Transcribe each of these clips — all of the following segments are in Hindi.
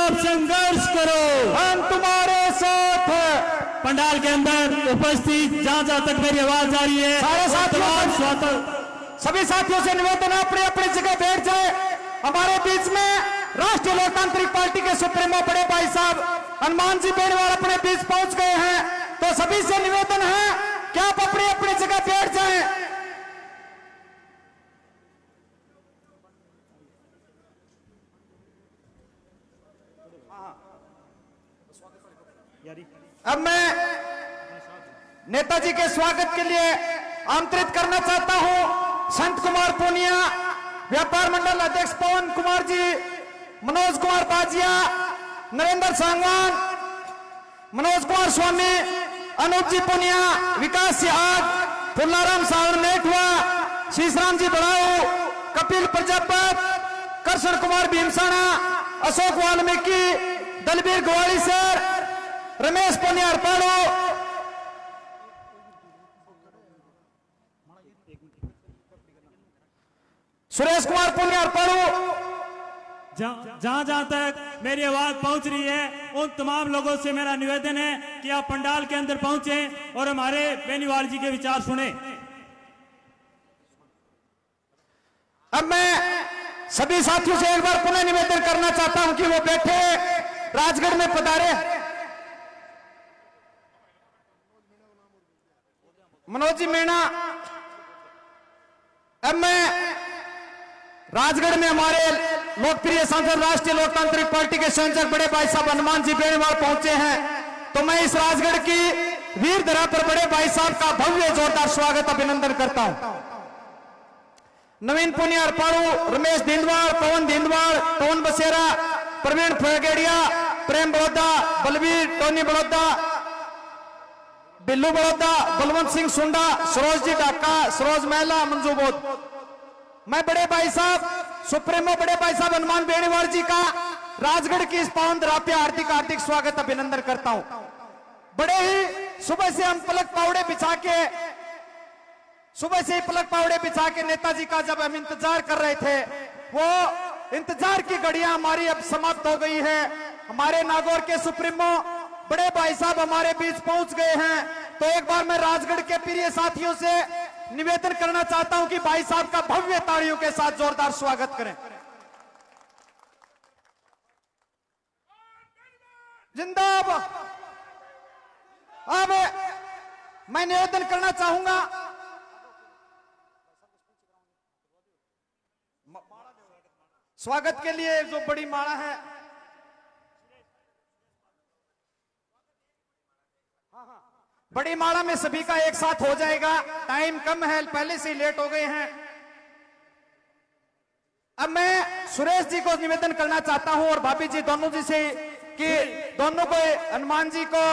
आप संघर्ष करो, हम तुम्हारे साथ है। पंडाल के अंदर उपस्थित जहां जहां तक मेरी आवाज आ रही है सारे साथियों, सभी साथियों से निवेदन है अपनी अपनी जगह बैठ जाए। हमारे बीच में राष्ट्रीय लोकतांत्रिक पार्टी के सुप्रीमो बड़े भाई साहब हनुमान जी बेनीवाल अपने बीच पहुंच गए हैं, तो सभी से निवेदन है कि आप अपनी अपनी जगह बैठ जाएं। अब मैं नेताजी के स्वागत के लिए आमंत्रित करना चाहता हूं संत कुमार पूनिया, व्यापार मंडल अध्यक्ष पवन कुमार जी, मनोज कुमार बाजिया, नरेंद्र सांगवान, मनोज कुमार स्वामी, अनूप जी पूनिया, विकास सिहाग, फुल्लाराम सावर नेठवा, शीशराम जी बड़ाऊ, कपिल प्रजापत, कृष्ण कुमार भीमसाना, अशोक वाल्मीकि, दलबीर गोवाली सर, रमेश पूनिया अरपाड़ो, सुरेश कुमार पूनिया अरपाड़ो। जहां जहां तक मेरी आवाज पहुंच रही है उन तमाम लोगों से मेरा निवेदन है कि आप पंडाल के अंदर पहुंचे और हमारे बेनीवाल जी के विचार सुने। अब मैं सभी साथियों से एक बार पुनः निवेदन करना चाहता हूं कि वो बैठे राजगढ़ में पधारे। मनोज जी मीणा, अब मैं राजगढ़ में हमारे लोकप्रिय सांसद राष्ट्रीय लोकतांत्रिक पार्टी के संयोजक बड़े भाई साहब हनुमान जी बेनीवाल पहुंचे हैं, तो मैं इस राजगढ़ की वीर धरा पर बड़े भाई साहब का भव्य जोरदार स्वागत अभिनंदन करता हूं। नवीन पुनिया अरपाड़ू, रमेश धिंदवाड़, पवन धिंदवाड़, पवन बसेरा, प्रवीण फगेड़िया, प्रेम बड़ौदा, बलवीर टोनी बड़ौदा, बिल्लू बड़ौदा, बलवंत सिंह सुंडा, सरोज जी ढाका, सरोज महिला, मंजू बोध। मैं बड़े भाई साहब सुप्रीमो बड़े भाई साहब हनुमान बेनीवाल जी का राजगढ़ की इस पावन धरा पे हार्दिक हार्दिक स्वागत अभिनंदन करता हूं। बड़े ही सुबह से हम पलक पावड़े बिछा के नेताजी का जब हम इंतजार कर रहे थे, वो इंतजार की घड़ियां हमारी अब समाप्त हो गई है। हमारे नागौर के सुप्रीमो बड़े भाई साहब हमारे बीच पहुंच गए हैं, तो एक बार मैं राजगढ़ के प्रिय साथियों से निवेदन करना चाहता हूं कि भाई साहब का भव्य तालियों के साथ जोरदार स्वागत करें। जिंदाबाद। अब मैं निवेदन करना चाहूंगा स्वागत के लिए जो बड़ी माला है, बड़ी माला में सभी का एक साथ हो जाएगा, टाइम कम है, पहले से ही लेट हो गए हैं। अब मैं सुरेश जी को निवेदन करना चाहता हूं और भाभी जी दोनों जी से कि दोनों को, हनुमान जी को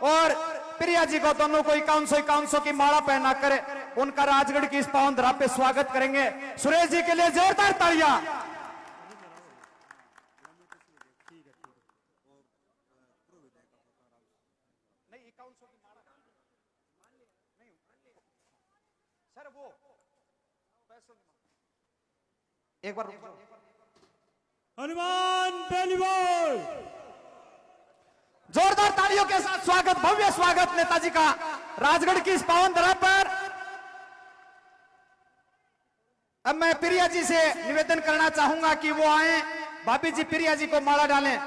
और प्रिया जी को, दोनों को 5100 की माला पहना कर उनका राजगढ़ की इस पावन धरा पे स्वागत करेंगे। सुरेश जी के लिए जोरदार तालियां। सर वो एक बार हनुमान बेनीवाल, जोरदार तालियों के साथ स्वागत, भव्य स्वागत नेताजी का राजगढ़ की इस पावन धरा पर। अब मैं प्रिया जी से निवेदन करना चाहूंगा कि वो आए, भाभी जी प्रिया जी को माला डालें।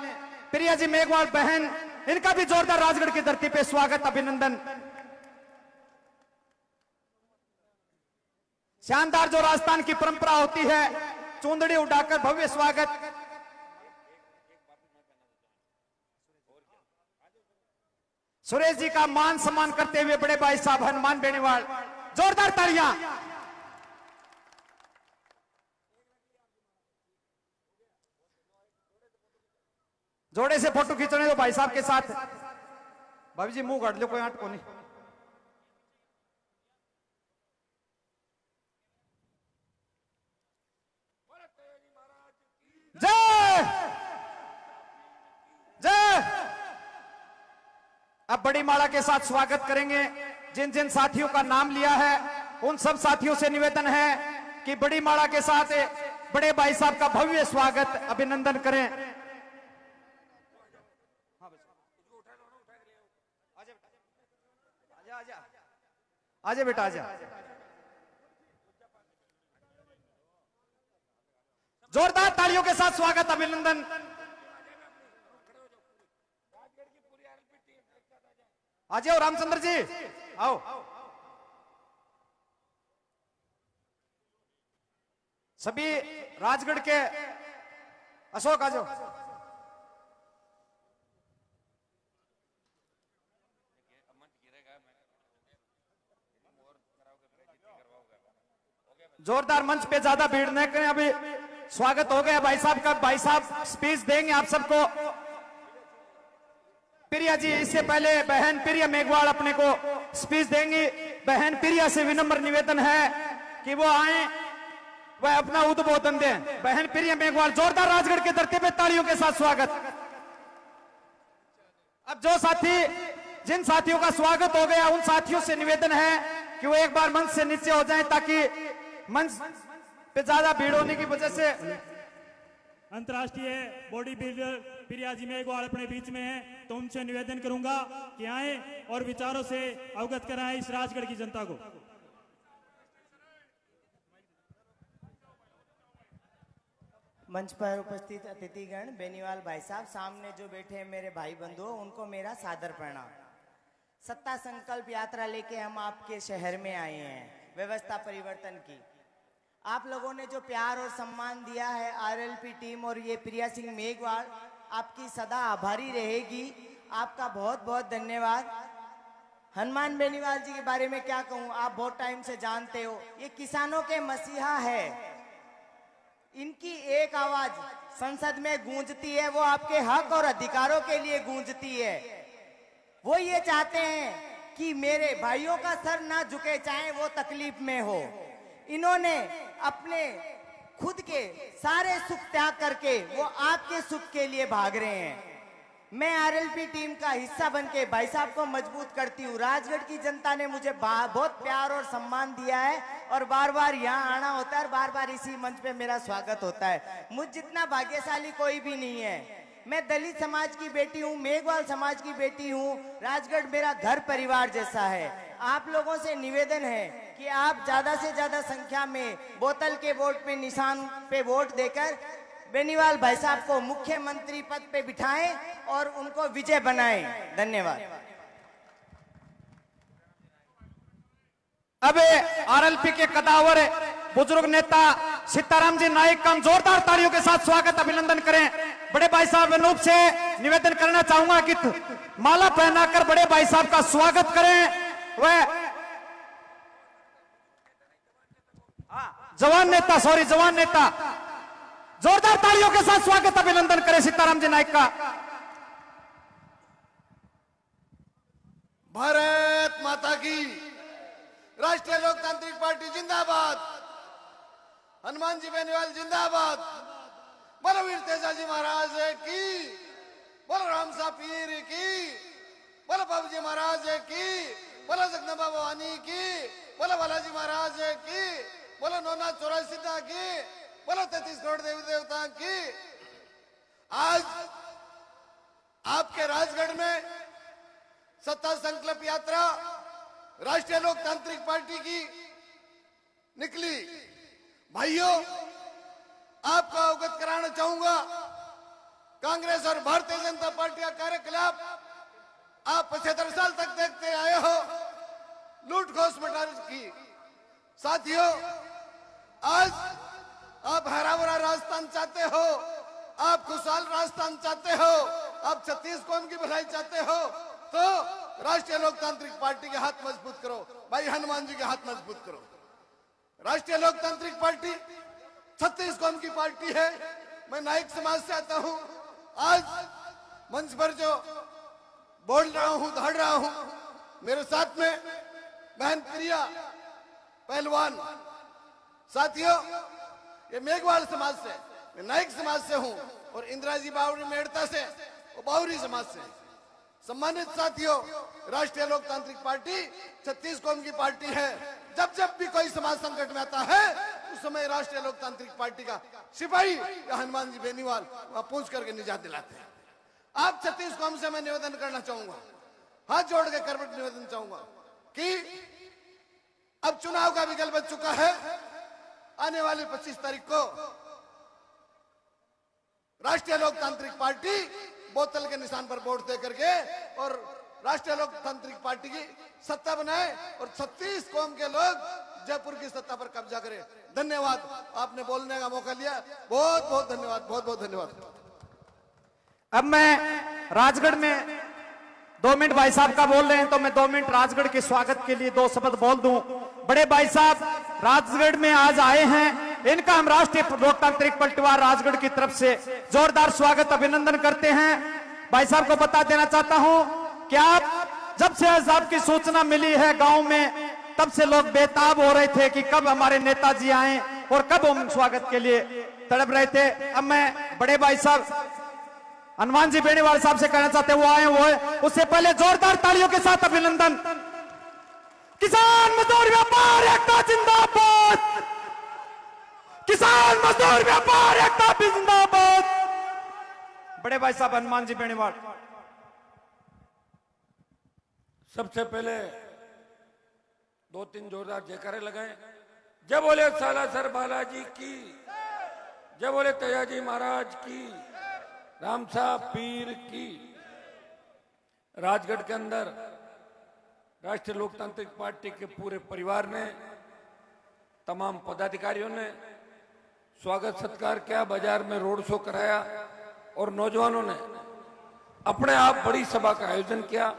प्रिया जी मेघवाल बहन, इनका भी जोरदार राजगढ़ की धरती पे स्वागत अभिनंदन। शानदार जो राजस्थान की परंपरा होती है, चूंदड़ी उड़ाकर भव्य स्वागत। सुरेश जी का मान सम्मान करते हुए बड़े भाई साहब हनुमान बेनीवाल, जोरदार तालियां। जोड़े से फोटो खींचने दो भाई साहब के साथ। भाभी जी मुंह काट लो, कोई आट को नहीं। जय जय। अब बड़ी माला के साथ स्वागत करेंगे। जिन जिन साथियों का नाम लिया है उन सब साथियों से निवेदन है कि बड़ी माला के साथ बड़े भाई साहब का भव्य स्वागत अभिनंदन करें। आजा बेटा आजा। जोरदार तालियों के साथ स्वागत, अभिनंदन। आ जाओ रामचंद्र जी, आओ। सभी राजगढ़ के अशोक आ जाओ। जोरदार, मंच पे ज्यादा भीड़ न करें। अभी स्वागत हो गया भाई साहब का। भाई साहब स्पीच देंगे आप सबको। प्रिया जी, इससे पहले बहन प्रिया मेघवाल अपने को स्पीच देंगी। बहन प्रिया से विनम्र निवेदन है कि वो आए, वह अपना उद्बोधन दें। बहन प्रिया मेघवाल, जोरदार राजगढ़ के धरती पे तालियों के साथ स्वागत। अब जो साथी, जिन साथियों का स्वागत हो गया, उन साथियों से निवेदन है कि वो एक बार मंच से नीचे हो जाएं, ताकि मंच पे ज्यादा भीड़ होने की वजह से। अंतर्राष्ट्रीय बॉडी बिल्डर प्रिया जी मेघवाल अपने बीच में है, तो उनसे निवेदन करूंगा कि आए और विचारों से अवगत कराएं इस राजगढ़ की जनता को। मंच पर उपस्थित अतिथिगण, बेनीवाल भाई साहब, सामने जो बैठे हैं मेरे भाई बंधु, उनको मेरा सादर प्रणाम। सत्ता संकल्प यात्रा लेके हम आपके शहर में आए हैं, व्यवस्था परिवर्तन की। आप लोगों ने जो प्यार और सम्मान दिया है आरएलपी टीम और ये प्रिया सिंह मेघवाल, आपकी सदा आभारी रहेगी। आपका बहुत बहुत धन्यवाद। हनुमान बेनीवाल जी के बारे में क्या कहूँ, आप बहुत टाइम से जानते हो, ये किसानों के मसीहा है। इनकी एक आवाज संसद में गूंजती है, वो आपके हक और अधिकारों के लिए गूंजती है। वो ये चाहते हैं कि मेरे भाइयों का सर ना झुके, चाहे वो तकलीफ में हो। इन्होंने अपने खुद के सारे सुख त्याग करके वो आपके सुख के लिए भाग रहे हैं। मैं आरएलपी टीम का हिस्सा बनके भाई साहब को मजबूत करती हूँ। राजगढ़ की जनता ने मुझे बहुत प्यार और सम्मान दिया है और बार बार यहाँ आना होता है और बार बार इसी मंच पे मेरा स्वागत होता है। मुझ जितना भाग्यशाली कोई भी नहीं है। मैं दलित समाज की बेटी हूँ, मेघवाल समाज की बेटी हूँ। राजगढ़ मेरा घर परिवार जैसा है। आप लोगों से निवेदन है कि आप ज्यादा से ज्यादा संख्या में बोतल के वोट पे निशान पे वोट देकर बेनीवाल भाई साहब को मुख्यमंत्री पद पे बिठाएं और उनको विजय बनाएं। धन्यवाद। अब आरएलपी के कदावर बुजुर्ग नेता सीताराम जी नाइक का जोरदार तालियों के साथ स्वागत, अभिनंदन करें। बड़े भाई साहब अनूप से निवेदन करना चाहूंगा कि माला पहनाकर बड़े भाई साहब का स्वागत करें। वह जवान नेता जोरदार तालियों के साथ स्वागत, अभिनंदन करें सीताराम जी नाइक का। भारत माता की, राष्ट्रीय लोकतांत्रिक पार्टी जिंदाबाद, हनुमान जी बेनीवाल जिंदाबाद, बोलो वीर तेजाजी महाराज की, बोलो राम सा पीर की, बोलो बाबू जी महाराज की, बोलो जगदम्बा भवानी की, बोलो बालाजी महाराज की, बोलो नौनाथ 84 की, बोलो 33 करोड़ देवी देवता की। आज आपके राजगढ़ में सत्ता संकल्प यात्रा राष्ट्रीय लोकतांत्रिक पार्टी की निकली। भाइयों, आपको अवगत कराना चाहूंगा, कांग्रेस और भारतीय जनता पार्टी का कार्यकलाप आप 75 साल तक देखते आए हो, लूट खोस मटाने की। साथियों, आज आप हरा भरा राजस्थान चाहते हो, आप खुशहाल राजस्थान चाहते हो, आप 36 कौम की भलाई चाहते हो, तो राष्ट्रीय लोकतांत्रिक पार्टी के हाथ मजबूत करो, भाई हनुमान जी के हाथ मजबूत करो। राष्ट्रीय लोकतांत्रिक पार्टी 36 कौम की पार्टी है। मैं नाइक समाज से आता हूं। आज मंच पर जो बोल रहा हूं, दौड़ रहा हूं, मेरे साथ में बहन प्रिया पहलवान। साथियों, ये मेघवाल समाज से, मैं नाइक समाज से हूं और इंदिराजी बावरी मेड़ता से, वो बावरी समाज से। सम्मानित साथियों, राष्ट्रीय लोकतांत्रिक पार्टी 36 कौम की पार्टी है। जब जब भी कोई समाज संकट में आता है, उस समय राष्ट्रीय लोकतांत्रिक पार्टी का सिपाही या हनुमान जी बेनीवाल वहां पहुंच करके निजात दिलाते हैं। आप 36 कौम से मैं निवेदन करना चाहूंगा, हाथ जोड़ के करबट निवेदन चाहूंगा, कि अब चुनाव का विकल्प बच चुका है। आने वाली 25 तारीख को राष्ट्रीय लोकतांत्रिक पार्टी बोतल के निशान पर वोट दे करके और राष्ट्रीय लोकतांत्रिक पार्टी की सत्ता बनाए और 36 कौम के लोग जयपुर की सत्ता पर कब्जा करें। धन्यवाद, आपने बोलने का मौका लिया, बहुत बहुत धन्यवाद, बहुत बहुत धन्यवाद। अब मैं राजगढ़ में 2 मिनट भाई साहब का बोल रहे हैं तो मैं 2 मिनट राजगढ़ के स्वागत के लिए 2 शब्द बोल दूं। बड़े भाई साहब राजगढ़ में आज आए हैं, इनका हम राष्ट्रीय लोकतांत्रिक पलटवार राजगढ़ की तरफ से जोरदार स्वागत अभिनंदन करते हैं। भाई साहब को बता देना चाहता हूं कि आप जब से साहब की सूचना मिली है गांव में, तब से लोग बेताब हो रहे थे कि कब हमारे नेताजी आए और कब हम स्वागत के लिए तड़प रहे थे। अब मैं बड़े भाई साहब हनुमान जी बेनीवाल साहब से कहना चाहते हैं, वो आए वो है, उससे पहले जोरदार तालियों के साथ अभिनंदन। किसान मजदूर व्यापार एकता जिंदाबाद, किसान मजदूर व्यापार एकता जिंदाबाद। बड़े भाई साहब हनुमान जी बेनीवाल। सबसे पहले 2-3 जोरदार जयकारे लगाएं। जय बोले सालासर बालाजी की, जय बोले तेजाजी महाराज की, राम साहब पीर की। राजगढ़ के अंदर राष्ट्रीय लोकतांत्रिक पार्टी के पूरे परिवार ने, तमाम पदाधिकारियों ने स्वागत सत्कार किया, बाजार में रोड शो कराया और नौजवानों ने अपने आप बड़ी सभा का आयोजन किया।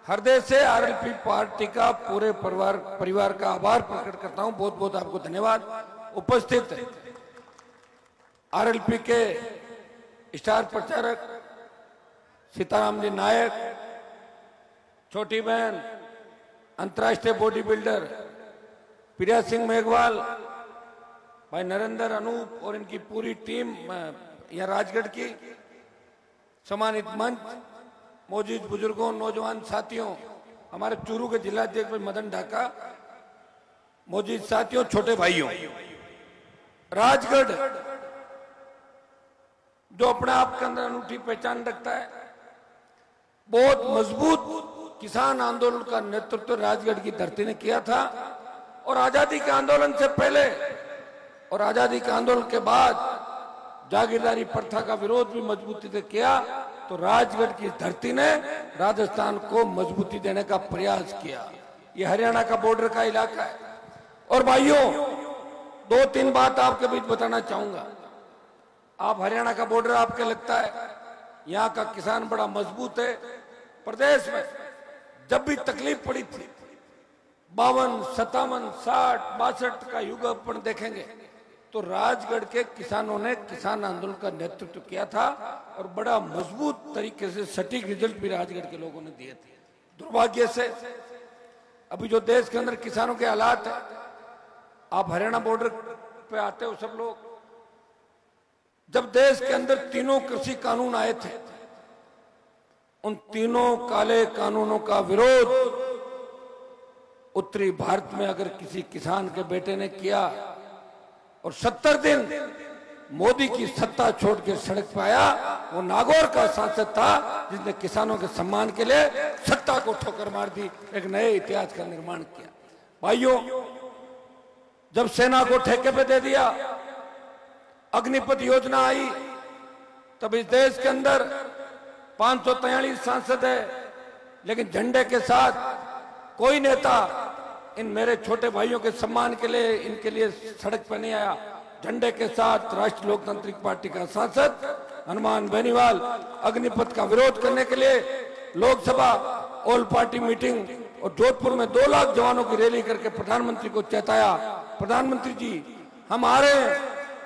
हृदय से आरएलपी पार्टी का पूरे परिवार का आभार प्रकट करता हूं। बहुत बहुत आपको धन्यवाद। उपस्थित आरएलपी के स्टार प्रचारक सीताराम जी नायक, छोटी बहन अंतर्राष्ट्रीय बॉडी बिल्डर प्रिया सिंह मेघवाल, भाई नरेंद्र, अनूप और इनकी पूरी टीम, यह राजगढ़ की सम्मानित मंच, मौजूद बुजुर्गों, नौजवान साथियों, हमारे चूरू के जिलाध्यक्ष मदन ढाका, मौजूद साथियों, छोटे भाइयों, राजगढ़ जो अपने आप के अंदर अनूठी पहचान रखता है, बहुत मजबूत किसान आंदोलन का नेतृत्व राजगढ़ की धरती ने किया था और आजादी के आंदोलन से पहले और आजादी के आंदोलन के बाद जागीरदारी प्रथा का विरोध भी मजबूती से किया। तो राजगढ़ की धरती ने राजस्थान को मजबूती देने का प्रयास किया। ये हरियाणा का बॉर्डर का इलाका है। और भाइयों 2-3 बात आपके बीच बताना चाहूंगा। आप हरियाणा का बॉर्डर आपके लगता है, यहाँ का किसान बड़ा मजबूत है। प्रदेश में जब भी तकलीफ पड़ी थी 52, 57, 60, 62 का युग अपन देखेंगे तो राजगढ़ के किसानों ने किसान आंदोलन का नेतृत्व किया था और बड़ा मजबूत तरीके से सटीक रिजल्ट भी राजगढ़ के लोगों ने दिए थे। दुर्भाग्य से अभी जो देश के अंदर किसानों के हालात है, आप हरियाणा बॉर्डर पे आते हो सब लोग, जब देश के अंदर 3 कृषि कानून आए थे, उन 3 काले कानूनों का विरोध उत्तरी भारत में अगर किसी किसान के बेटे ने किया और 70 दिन मोदी की सत्ता छोड़ के सड़क पे आया, वो नागौर का सांसद था जिसने किसानों के सम्मान के लिए सत्ता को ठोकर मार दी, एक नए इतिहास का निर्माण किया। भाइयों जब सेना को ठेके पे दे दिया, अग्निपथ योजना आई, तब इस देश के अंदर 543 सांसद है, लेकिन झंडे के साथ कोई नेता इन मेरे छोटे भाइयों के सम्मान के लिए इनके लिए सड़क पर नहीं आया। झंडे के साथ राष्ट्रीय लोकतांत्रिक पार्टी का सांसद हनुमान बेनीवाल अग्निपथ का विरोध करने के लिए लोकसभा ऑल पार्टी मीटिंग और जोधपुर में 2 लाख जवानों की रैली करके प्रधानमंत्री को चेताया, प्रधानमंत्री जी हम आ रहे हैं,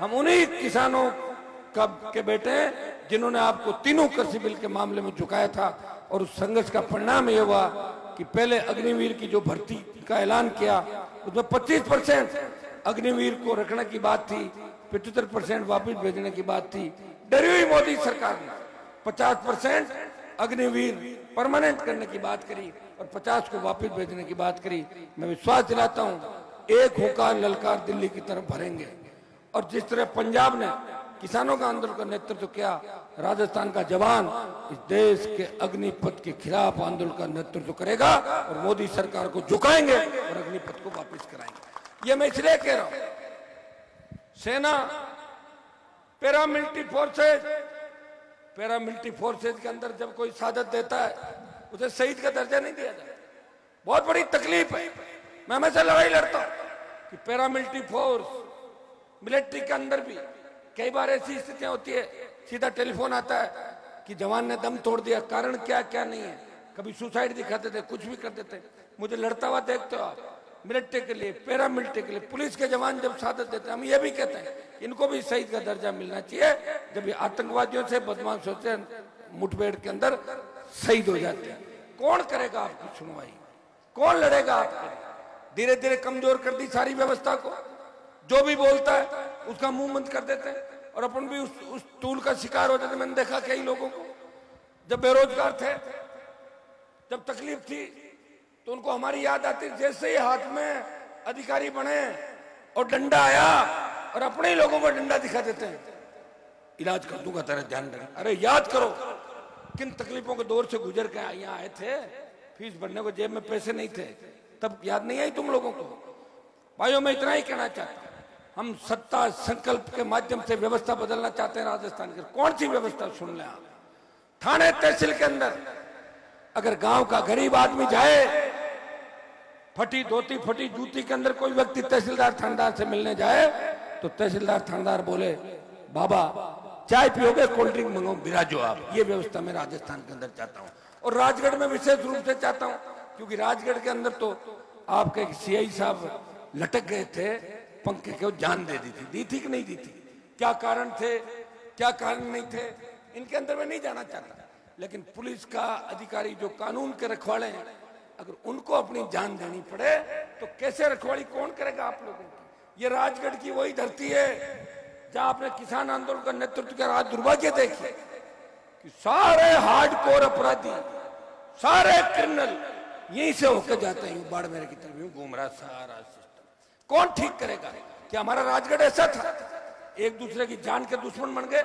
हम उन्हीं किसानों के बेटे हैं जिन्होंने आपको 3 कृषि बिल के मामले में झुकाया था। और उस संघर्ष का परिणाम यह हुआ कि पहले अग्निवीर की जो भर्ती का ऐलान किया उसमें 25% अग्निवीर को रखने की बात थी, 75% वापस भेजने की बात थी। डरी हुई मोदी सरकार ने 50% अग्निवीर परमानेंट करने की बात करी और 50 को वापस भेजने की बात करी। मैं विश्वास दिलाता हूं एक होकर ललकार दिल्ली की तरफ भरेंगे। और जिस तरह पंजाब ने किसानों का आंदोलन का नेतृत्व किया। राजस्थान का जवान इस देश के अग्निपथ के खिलाफ आंदोलन का नेतृत्व करेगा और मोदी सरकार को झुकाएंगे और अग्निपथ को वापस कराएंगे। ये मैं इसलिए कह रहा हूं, सेना, पैरामिलिट्री फोर्सेज के अंदर जब कोई शहादत देता है उसे शहीद का दर्जा नहीं दिया जाता। बहुत बड़ी तकलीफ है। मैं हमेशा लड़ाई लड़ता हूं कि पैरामिलिट्री फोर्स, मिलिट्री के अंदर भी कई बार ऐसी स्थितियां होती है, सीधा टेलीफोन आता है कि जवान ने दम तोड़ दिया, कारण क्या क्या नहीं है। कभी सुसाइड दिखाते थे, कुछ भी कर देते। मुझे लड़ता हुआ देखते हो आप, मिलिट्री के लिए, पैरामिलिट्री के लिए, पुलिस के जवान जब शहादत देते हैं, हम ये भी कहते हैं इनको भी शहीद का दर्जा मिलना चाहिए। जब ये आतंकवादियों से, बदमाशों से मुठभेड़ के अंदर शहीद हो जाते हैं, कौन करेगा आपकी सुनवाई, कौन लड़ेगा आपके? धीरे धीरे कमजोर कर दी सारी व्यवस्था को। जो भी बोलता है उसका मुंह बंद कर देते हैं और अपन भी उस टूल का शिकार हो जाते। मैंने देखा कई लोगों को, जब बेरोजगार थे, जब तकलीफ थी, तो उनको हमारी याद आती। जैसे ही हाथ में अधिकारी बने और डंडा आया और अपने ही लोगों को डंडा दिखा देते हैं, इलाज कर दूंगा, तेरा ध्यान रख। अरे याद करो किन तकलीफों के दौर से गुजर के यहाँ आए थे। फीस भरने को जेब में पैसे नहीं थे, तब याद नहीं आई तुम लोगों को? भाइयों, मैं इतना ही कहना चाहता हूं, हम सत्ता संकल्प के माध्यम से व्यवस्था बदलना चाहते हैं राजस्थान की। कौन सी व्यवस्था सुन लें आप? थाने तहसील के अंदर अगर गांव का गरीब आदमी जाए, फटी धोती फटी जूती के अंदर कोई व्यक्ति तहसीलदार थानेदार से मिलने जाए, तो तहसीलदार थानेदार बोले, बाबा चाय पियोगे, कोल्ड ड्रिंक मंगाओ, बिराजो आप। ये व्यवस्था मैं राजस्थान के अंदर चाहता हूं। और राजगढ़ में विशेष रूप से चाहता हूं, क्योंकि राजगढ़ के अंदर तो आपके सीआई साहब लटक गए थे, पंखे को जान दे दी थी कि नहीं दी थी? क्या कारण थे, क्या कारण नहीं थे, इनके अंदर मैं नहीं जाना चाहता। लेकिन पुलिस का अधिकारी जो कानून के रखवाले हैं, अगर उनको अपनी जान देनी पड़े तो कैसे रखवाली कौन करेगा आप लोगों की? ये राजगढ़ की वही धरती है जहां आपने किसान आंदोलन का नेतृत्व किया। आज दुर्भाग्य देखिए कि सारे हार्डकोर अपराधी, सारे क्रिमिनल यहीं से होकर जाते हैं, बाड़मेर की तरफ यूं घूम रहा सारा सिस्टम। कौन ठीक करेगा? क्या हमारा राजगढ़ ऐसा था? एक दूसरे की जान के दुश्मन बन गए।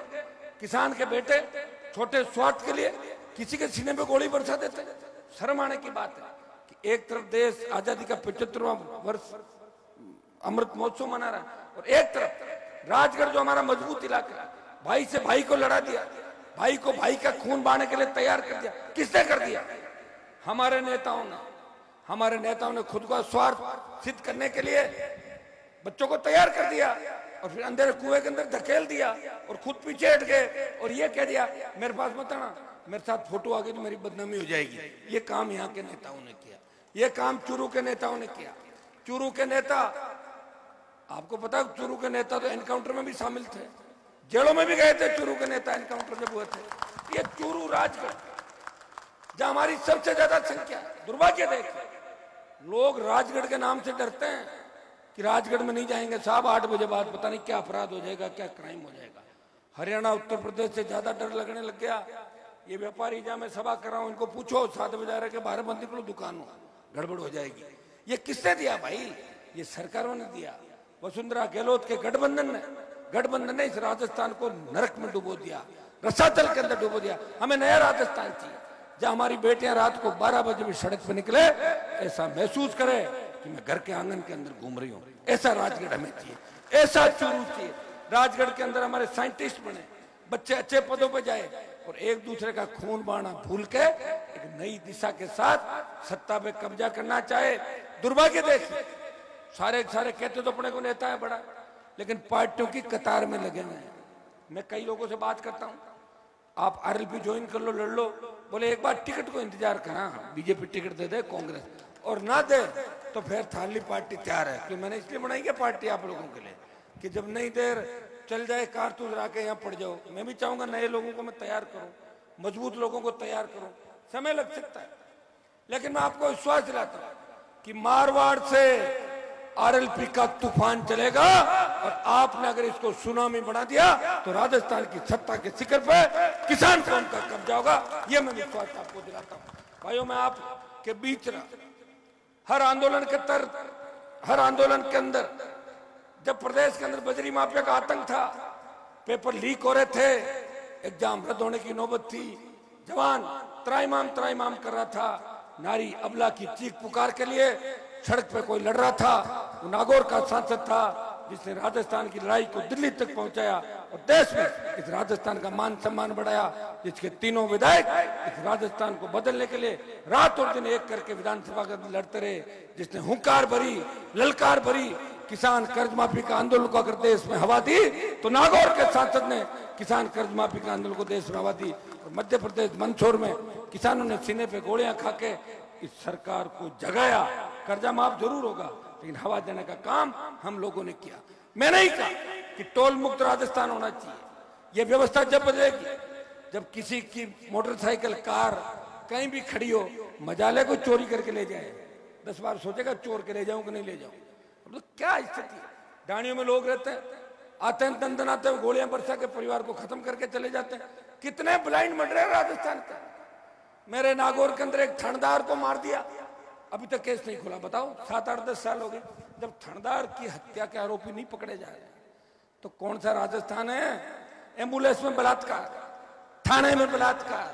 किसान के बेटे छोटे स्वार्थ के लिए किसी के सीने पे गोली बरसा देते। शर्म आने की बात है कि एक तरफ देश आजादी का 75वां वर्ष अमृत महोत्सव मना रहा है और एक तरफ राजगढ़ जो हमारा मजबूत इलाका है, भाई से भाई को लड़ा दिया, भाई को भाई का खून बहाने के लिए तैयार कर दिया। किसने कर दिया? हमारे नेताओं ने खुद का स्वार्थ सिद्ध करने के लिए बच्चों को तैयार कर दिया और फिर अंधेरे कुएं के अंदर धकेल दिया और खुद पीछे हट गए और ये कह दिया मेरे पास मत आना, मेरे साथ फोटो आ गई तो मेरी बदनामी हो जाएगी। ये काम यहाँ के नेताओं ने किया, ये काम चूरू के नेताओं ने किया। चूरू के नेता, आपको पता है चूरू के नेता तो एनकाउंटर में भी शामिल थे, जेलों में भी गए थे चूरू के नेता एनकाउंटर जब हुए थे। ये चूरू राजगढ़ जहां हमारी सबसे ज्यादा संख्या। दुर्भाग्य देखिए, लोग राजगढ़ के नाम से डरते हैं कि राजगढ़ में नहीं जाएंगे साहब, 8 बजे बाद पता नहीं क्या अपराध हो जाएगा, क्या क्राइम हो जाएगा। हरियाणा उत्तर प्रदेश से ज्यादा डर लगने लग गया। ये व्यापारी जहां मैं सभा कर रहा हूं, इनको पूछो 7 बजे रहे के 12 बंद निकलो दुकान हो, गड़बड़ हो जाएगी। ये किसने दिया भाई? ये सरकारों ने दिया। वसुंधरा गहलोत के गठबंधन ने इस राजस्थान को नरक में डुबो दिया, रसातल के अंदर डुबो दिया। हमें नया राजस्थान चाहिए जहां हमारी बेटियां रात को 12 बजे भी सड़क पे निकले, ऐसा महसूस करे कि मैं घर के आंगन के अंदर घूम रही हूँ। ऐसा राजगढ़ हमें चाहिए, ऐसा चूरू चाहिए। राजगढ़ के अंदर हमारे साइंटिस्ट बने, बच्चे अच्छे पदों पे जाए और एक दूसरे का खून बहाना भूल के एक नई दिशा के साथ सत्ता पे कब्जा करना चाहे। दुर्भाग्य देखिए, सारे कहते तो अपने को नेता है बड़ा, लेकिन पार्टियों की कतार में लगे हुए हैं। मैं कई लोगों से बात करता हूँ, आप आरएलपी ज्वाइन कर लो, लड़ लो, बोले एक बार टिकट को इंतजार करा, बीजेपी टिकट दे दे कांग्रेस, और ना दे तो फिर थाली पार्टी तैयार है। कि मैंने इसलिए बनाई है पार्टी आप लोगों के लिए कि जब नहीं देर चल जाए कारतूस ला के यहाँ पड़ जाओ। मैं भी चाहूंगा नए लोगों को मैं तैयार करूं, मजबूत लोगों को तैयार करूं। समय लग सकता है, लेकिन मैं आपको विश्वास दिलाता हूं कि मारवाड़ से आरएलपी का तूफान चलेगा और आपने अगर इसको सुनामी बना दिया तो राजस्थान की सत्ता के शिखर पर किसान कौम का कब्जा होगा। यह मैं विश्वास आपको दिलाता हूं। भाइयों, मैं आपके बीच रहा हर आंदोलन के अंदर। जब प्रदेश के अंदर बजरी माफिया का आतंक था, पेपर लीक हो रहे थे, एग्जाम रद्द होने की नौबत थी, जवान त्राइमाम कर रहा था, नारी अबला की चीख पुकार के लिए सड़क पे कोई लड़ रहा था, वो नागौर का सांसद था जिसने राजस्थान की लड़ाई को दिल्ली तक पहुंचाया और देश में इस राजस्थान का मान सम्मान बढ़ाया, जिसके तीनों विधायक इस राजस्थान को बदलने के लिए रात और दिन एक करके विधानसभा का लड़ते रहे, जिसने हुंकार भरी, ललकार भरी, किसान कर्ज माफी का आंदोलन को अगर देश में हवा दी तो नागौर के सांसद ने किसान कर्ज माफी का आंदोलन को देश में हवा दी। और मध्य प्रदेश मंदसौर में किसानों ने सीने पे गोलियां खा के इस सरकार को जगाया। कर्जा माफ जरूर होगा लेकिन हवा देने का काम हम लोगों ने किया। मैं नहीं कहा कि टोल मुक्त राजस्थान होना चाहिए, यह व्यवस्था जब बदलेगी जब किसी की मोटरसाइकिल कार कहीं भी खड़ी हो, मजाले को चोरी करके ले जाए, 10 बार सोचेगा चोर के ले जाऊं कि नहीं ले जाऊं। तो क्या स्थिति है, डाणियों में लोग रहते हैं, आते हैं दंदन आते हैं, गोलियां बरसा के परिवार को खत्म करके चले जाते हैं। कितने ब्लाइंड मर्डर है राजस्थान का। मेरे नागौर के अंदर एक थानेदार को मार दिया, अभी तक केस नहीं खुला। बताओ 7-8-10 साल हो गए। जब थानेदार की हत्या के आरोपी नहीं पकड़े जा रहे तो कौन सा राजस्थान है। एम्बुलेंस में बलात्कार, थाने में बलात्कार,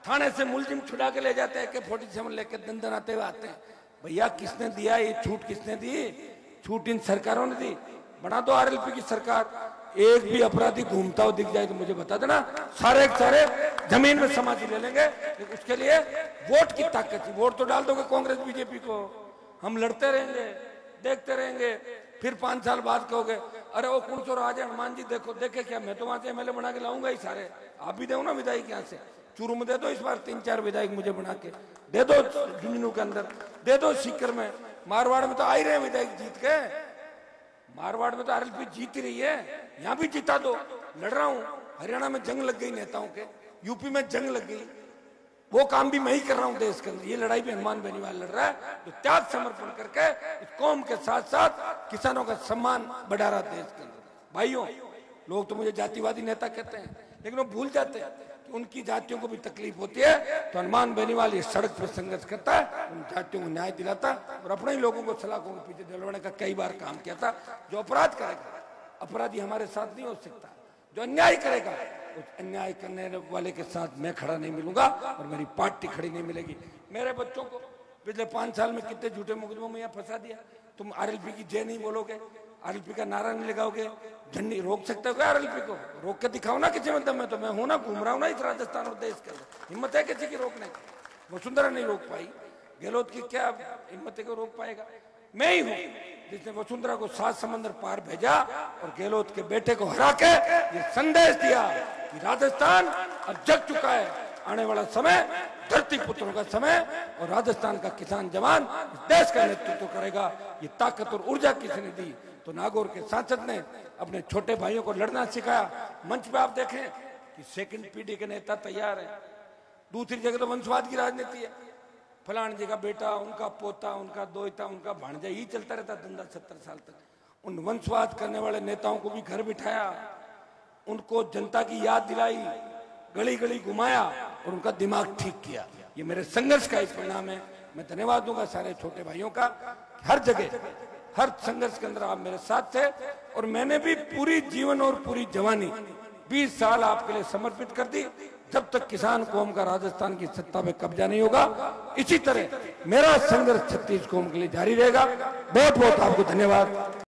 थाने से मुलजिम छुड़ा के ले जाते हैं, AK-47 लेके दंदन आते हुए आते हैं। भैया किसने दिया ये छूट, किसने दी छूट? इन सरकारों ने दी। बना दो RLP की सरकार, एक भी अपराधी घूमता हुआ दिख जाए तो मुझे बता देना, सारे जमीन में समाधि ले लेंगे। उसके लिए वोट की ताकत है। वोट तो डाल दोगे कांग्रेस BJP को, हम लड़ते रहेंगे, देखते रहेंगे, फिर 5 साल बाद कहोगे अरे वो कुछ और आ जाए हनुमान जी देखो देखे क्या, मैं तो वहां से MLA बना के लाऊंगा ही सारे। आप भी दो ना विधायक, यहाँ से चूरू में दे दो, इस बार 3-4 विधायक मुझे बना के दे दो, झुंझुनू के अंदर दे दो, सीकर में, मारवाड़ में तो आ ही रहे विधायक जीत के, मारवाड़ में तो RLP जीत ही रही है, यहाँ भी जीता दो। लड़ रहा हूँ, हरियाणा में जंग लग गई नेताओं के, यूपी में जंग लग गई, वो काम भी मैं ही कर रहा हूँ देश के अंदर। ये लड़ाई भी हनुमान बेनीवाल लड़ रहा है, जो त्याग समर्पण करके इस कौम के साथ साथ किसानों का सम्मान बढ़ा रहा देश के अंदर। भाइयों, लोग तो मुझे जातिवादी नेता कहते हैं, लेकिन वो भूल जाते हैं कि उनकी जातियों को भी तकलीफ होती है। तो हनुमान बेनीवाल ये सड़क पर संघर्ष करता है, उन जातियों को न्याय दिलाता और अपने ही लोगों को सलाखों के पीछे दिलवाने का कई बार काम किया था। जो अपराध करेगा, अपराधी हमारे साथ नहीं हो सकता, जो अन्याय करेगा उस अन्याय करने वाले के साथ मैं खड़ा नहीं मिलूंगा और मेरी पार्टी खड़ी नहीं मिलेगी। मेरे बच्चों को पिछले 5 साल में कितने झूठे मुकदमों में यहाँ फंसा दिया। तुम RLP की जय नहीं बोलोगे, RLP का नारा नहीं लगाओगे, झंडी रोक सकते हो क्या RLP को? रोक के दिखाओ ना किसी में दम में, तो मैं हूं ना, घूम रहा हूं ना इस राजस्थान और देश के अंदर। हिम्मत है किसी की रोकने की? वसुंधरा नहीं रोक पाई, गहलोत की क्या हिम्मत है को रोक पाएगा? मैं ही हूं जिसने वसुंधरा को 7 समंदर पार भेजा और गहलोत के बेटे को हरा के ये संदेश दिया कि राजस्थान अब जग चुका है, आने वाला समय धरती पुत्रों का समय और राजस्थान का किसान जवान इस देश का नेतृत्व करेगा। ये ताकत और ऊर्जा किसने दी? तो नागौर के सांसद ने अपने छोटे भाइयों को लड़ना सिखाया। मंच पे आप देखें कि सेकंड पीढ़ी के नेता तैयार है। दूसरी जगह तो वंशवाद की राजनीति है, फलान जी का बेटा, उनका पोता, उनका दोहता, उनका भांजा, ही चलता रहता धंधा 70 साल तक। उन वंशवाद करने वाले नेताओं को भी घर बिठाया, उनको जनता की याद दिलाई, गली गली घुमाया और उनका दिमाग ठीक किया। ये मेरे संघर्ष का ही परिणाम है। मैं धन्यवाद दूंगा सारे छोटे भाइयों का। हर जगह हर संघर्ष के अंदर आप मेरे साथ थे और मैंने भी पूरी जीवन और पूरी जवानी 20 साल आपके लिए समर्पित कर दी। जब तक किसान कौम का राजस्थान की सत्ता पे कब्जा नहीं होगा, इसी तरह मेरा संघर्ष 36 कौम के लिए जारी रहेगा। बहुत बहुत आपको धन्यवाद।